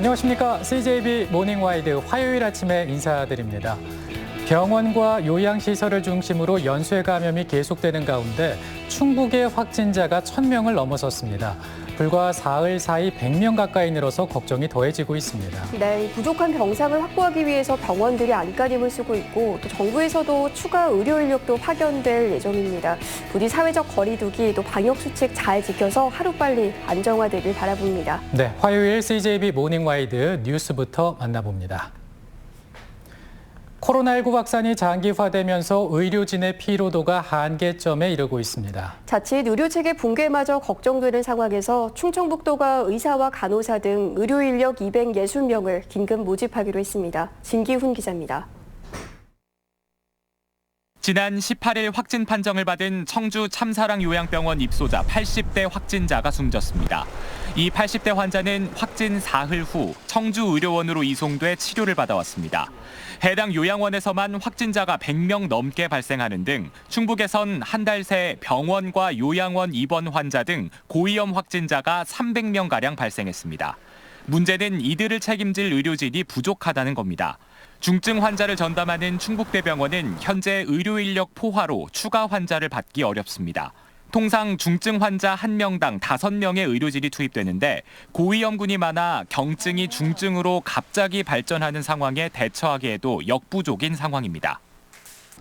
안녕하십니까. CJB 모닝와이드 화요일 아침에 인사드립니다. 병원과 요양시설을 중심으로 연쇄 감염이 계속되는 가운데 충북의 확진자가 1,000명을 넘어섰습니다. 불과 사흘 사이 100명 가까이 늘어서 걱정이 더해지고 있습니다. 네, 부족한 병상을 확보하기 위해서 병원들이 안간힘을 쓰고 있고 또 정부에서도 추가 의료 인력도 파견될 예정입니다. 부디 사회적 거리두기 또 방역 수칙 잘 지켜서 하루빨리 안정화되길 바라봅니다. 네, 화요일 CJB 모닝와이드 뉴스부터 만나봅니다. 코로나19 확산이 장기화되면서 의료진의 피로도가 한계점에 이르고 있습니다. 자칫 의료체계 붕괴마저 걱정되는 상황에서 충청북도가 의사와 간호사 등 의료 인력 260명을 긴급 모집하기로 했습니다. 진기훈 기자입니다. 지난 18일 확진 판정을 받은 청주 참사랑 요양병원 입소자 80대 확진자가 숨졌습니다. 이 80대 환자는 확진 사흘 후 청주 의료원으로 이송돼 치료를 받아왔습니다. 해당 요양원에서만 확진자가 100명 넘게 발생하는 등 충북에선 한 달 새 병원과 요양원 입원 환자 등 고위험 확진자가 300명가량 발생했습니다. 문제는 이들을 책임질 의료진이 부족하다는 겁니다. 중증 환자를 전담하는 충북대병원은 현재 의료 인력 포화로 추가 환자를 받기 어렵습니다. 통상 중증 환자 1명당 5명의 의료진이 투입되는데 고위험군이 많아 경증이 중증으로 갑자기 발전하는 상황에 대처하기에도 역부족인 상황입니다.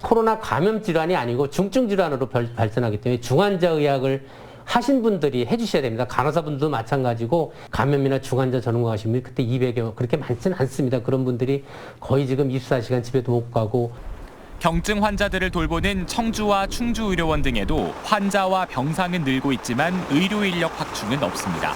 코로나 감염 질환이 아니고 중증 질환으로 발전하기 때문에 중환자 의학을 하신 분들이 해주셔야 됩니다. 간호사분들도 마찬가지고 감염이나 중환자 전문가 하신 분이 그때 200여 그렇게 많지는 않습니다. 그런 분들이 거의 지금 24시간 집에도 못 가고. 경증 환자들을 돌보는 청주와 충주의료원 등에도 환자와 병상은 늘고 있지만 의료 인력 확충은 없습니다.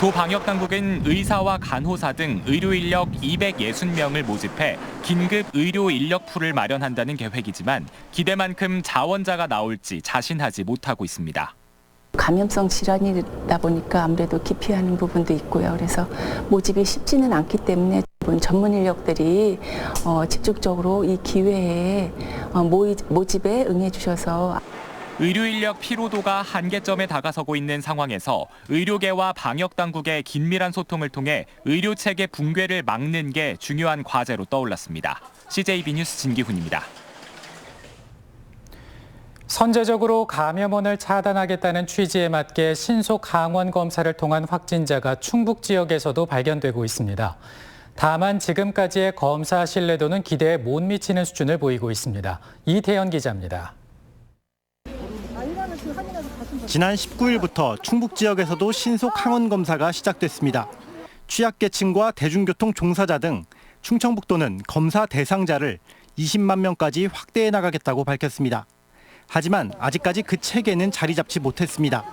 도 방역당국은 의사와 간호사 등 의료 인력 260명을 모집해 긴급 의료 인력 풀을 마련한다는 계획이지만 기대만큼 자원자가 나올지 자신하지 못하고 있습니다. 감염성 질환이다 보니까 아무래도 기피하는 부분도 있고요. 그래서 모집이 쉽지는 않기 때문에 전문 인력들이 집중적으로 이 기회에 모집에 응해 주셔서 의료 인력 피로도가 한계점에 다가서고 있는 상황에서 의료계와 방역당국의 긴밀한 소통을 통해 의료 체계 붕괴를 막는 게 중요한 과제로 떠올랐습니다. CJB 뉴스 진기훈입니다. 선제적으로 감염원을 차단하겠다는 취지에 맞게 신속 항원 검사를 통한 확진자가 충북 지역에서도 발견되고 있습니다. 다만 지금까지의 검사 신뢰도는 기대에 못 미치는 수준을 보이고 있습니다. 이태현 기자입니다. 지난 19일부터 충북 지역에서도 신속 항원 검사가 시작됐습니다. 취약계층과 대중교통 종사자 등 충청북도는 검사 대상자를 20만 명까지 확대해 나가겠다고 밝혔습니다. 하지만 아직까지 그 체계는 자리 잡지 못했습니다.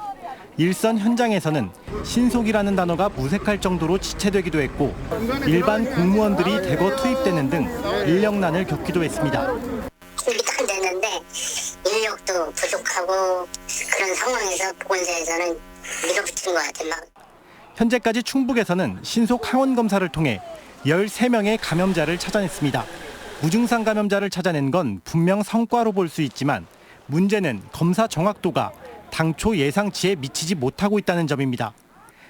일선 현장에서는 신속이라는 단어가 무색할 정도로 지체되기도 했고 일반 공무원들이 대거 투입되는 등 인력난을 겪기도 했습니다. 준비 다 됐는데 인력도 부족하고 그런 상황에서 보건소에서는 밀어붙인 것 같아요. 현재까지 충북에서는 신속 항원 검사를 통해 13명의 감염자를 찾아냈습니다. 무증상 감염자를 찾아낸 건 분명 성과로 볼 수 있지만 문제는 검사 정확도가 당초 예상치에 미치지 못하고 있다는 점입니다.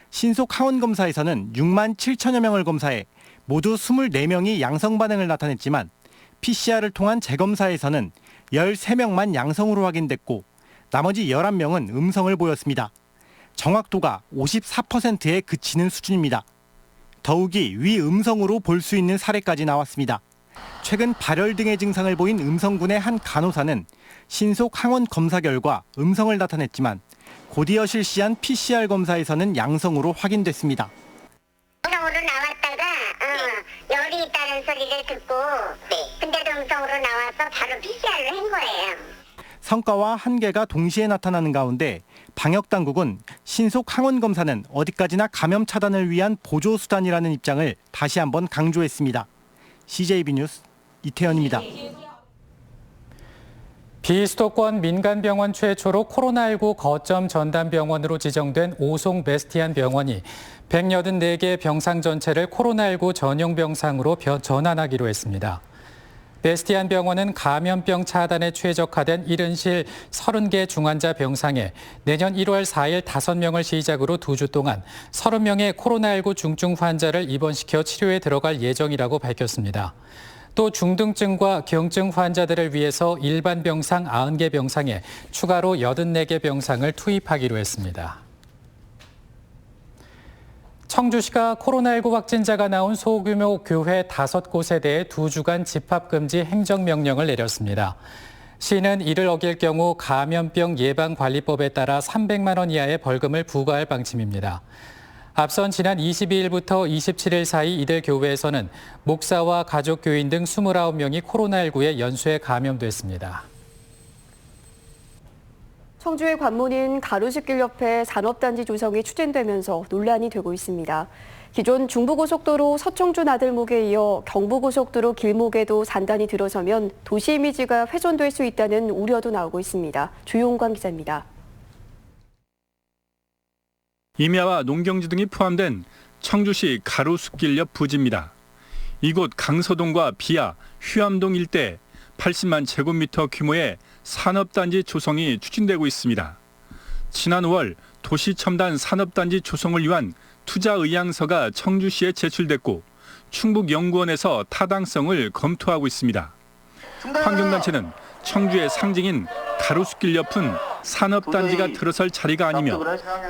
신속 항원 검사에서는 6만 7천여 명을 검사해 모두 24명이 양성 반응을 나타냈지만 PCR을 통한 재검사에서는 13명만 양성으로 확인됐고 나머지 11명은 음성을 보였습니다. 정확도가 54%에 그치는 수준입니다. 더욱이 위음성으로 볼 수 있는 사례까지 나왔습니다. 최근 발열 등의 증상을 보인 음성군의 한 간호사는 신속 항원 검사 결과 음성을 나타냈지만 곧이어 실시한 PCR 검사에서는 양성으로 확인됐습니다. 음성으로 나왔다가 열이 있다는 소리를 듣고 근데도 음성으로 나와서 바로 PCR을 한 거예요. 성과와 한계가 동시에 나타나는 가운데 방역당국은 신속 항원 검사는 어디까지나 감염 차단을 위한 보조수단이라는 입장을 다시 한번 강조했습니다. CJB 뉴스 이태현입니다. 비수도권 민간병원 최초로 코로나19 거점 전담병원으로 지정된 오송 베스티안 병원이 184개 병상 전체를 코로나19 전용 병상으로 전환하기로 했습니다. 베스티안 병원은 감염병 차단에 최적화된 70실 30개 중환자 병상에 내년 1월 4일 5명을 시작으로 2주 동안 30명의 코로나19 중증 환자를 입원시켜 치료에 들어갈 예정이라고 밝혔습니다. 또 중등증과 경증 환자들을 위해서 일반 병상 90개 병상에 추가로 84개 병상을 투입하기로 했습니다. 청주시가 코로나19 확진자가 나온 소규모 교회 5곳에 대해 2주간 집합금지 행정명령을 내렸습니다. 시는 이를 어길 경우 감염병 예방관리법에 따라 300만 원 이하의 벌금을 부과할 방침입니다. 앞선 지난 22일부터 27일 사이 이들 교회에서는 목사와 가족 교인 등 29명이 코로나19에 연쇄 감염됐습니다. 청주의 관문인 가로수길 옆에 산업단지 조성이 추진되면서 논란이 되고 있습니다. 기존 중부고속도로 서청주 나들목에 이어 경부고속도로 길목에도 산단이 들어서면 도시 이미지가 훼손될 수 있다는 우려도 나오고 있습니다. 조용관 기자입니다. 임야와 농경지 등이 포함된 청주시 가로수길 옆 부지입니다. 이곳 강서동과 비야, 휴암동 일대 80만 제곱미터 규모의 산업단지 조성이 추진되고 있습니다. 지난 5월 도시첨단 산업단지 조성을 위한 투자 의향서가 청주시에 제출됐고 충북연구원에서 타당성을 검토하고 있습니다. 환경단체는 청주의 상징인 가로수길 옆은 산업단지가 들어설 자리가 아니며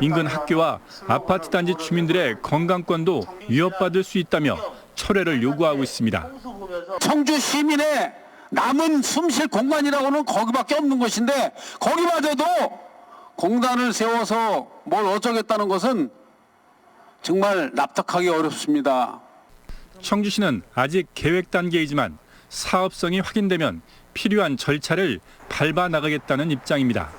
인근 학교와 아파트 단지 주민들의 건강권도 위협받을 수 있다며 철회를 요구하고 있습니다. 청주 시민의 남은 숨쉴 공간이라고는 거기밖에 없는 것인데 거기마저도 공단을 세워서 뭘 어쩌겠다는 것은 정말 납득하기 어렵습니다. 청주시는 아직 계획 단계이지만 사업성이 확인되면 필요한 절차를 밟아 나가겠다는 입장입니다.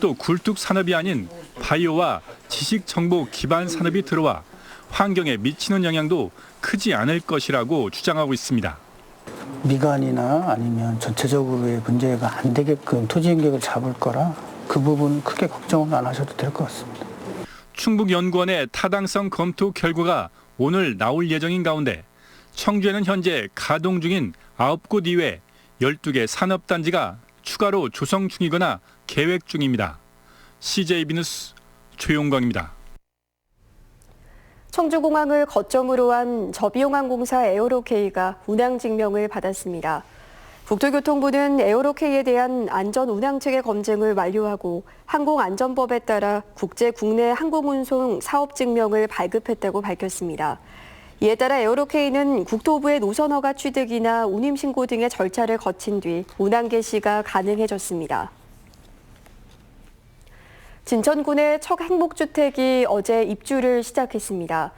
또 굴뚝 산업이 아닌 바이오와 지식 정보 기반 산업이 들어와 환경에 미치는 영향도 크지 않을 것이라고 주장하고 있습니다. 미관이나 아니면 전체적으로의 문제가 안 되게끔 토지 인격을 잡을 거라 그 부분 크게 걱정은 안 하셔도 될 것 같습니다. 충북연구원의 타당성 검토 결과가 오늘 나올 예정인 가운데 청주에는 현재 가동 중인 9곳 이외 12개 산업단지가 추가로 조성 중이거나 계획 중입니다. CJB 뉴스 조용광입니다. 청주공항을 거점으로 한 저비용항공사 에어로K가 운항증명을 받았습니다. 국토교통부는 에어로K에 대한 안전운항체계 검증을 완료하고 항공안전법에 따라 국제 국내 항공운송 사업증명을 발급했다고 밝혔습니다. 이에 따라 에어로K는 국토부의 노선허가 취득이나 운임신고 등의 절차를 거친 뒤 운항 개시가 가능해졌습니다. 진천군의 첫 행복주택이 어제 입주를 시작했습니다.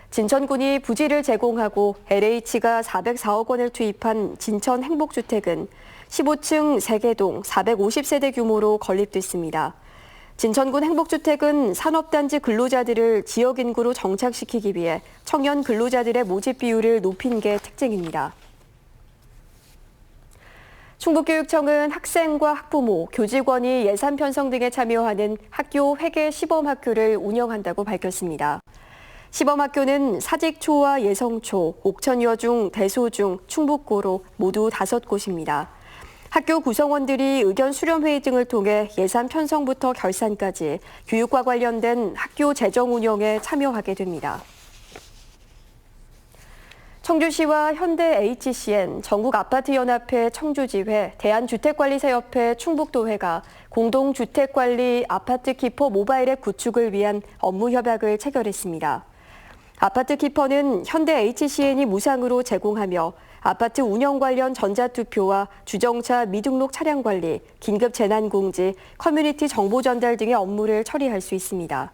진천군이 부지를 제공하고 LH가 404억 원을 투입한 진천 행복주택은 15층 3개동 450세대 규모로 건립됐습니다. 진천군 행복주택은 산업단지 근로자들을 지역 인구로 정착시키기 위해 청년 근로자들의 모집 비율을 높인 게 특징입니다. 충북교육청은 학생과 학부모, 교직원이 예산 편성 등에 참여하는 학교 회계 시범학교를 운영한다고 밝혔습니다. 시범학교는 사직초와 예성초, 옥천여중, 대소중, 충북고로 모두 5곳입니다. 학교 구성원들이 의견 수렴회의 등을 통해 예산 편성부터 결산까지 교육과 관련된 학교 재정 운영에 참여하게 됩니다. 청주시와 현대 HCN, 전국아파트연합회 청주지회, 대한주택관리사협회 충북도회가 공동주택관리 아파트키퍼 모바일 앱 구축을 위한 업무 협약을 체결했습니다. 아파트키퍼는 현대 HCN이 무상으로 제공하며 아파트 운영 관련 전자투표와 주정차 미등록 차량 관리, 긴급 재난공지, 커뮤니티 정보 전달 등의 업무를 처리할 수 있습니다.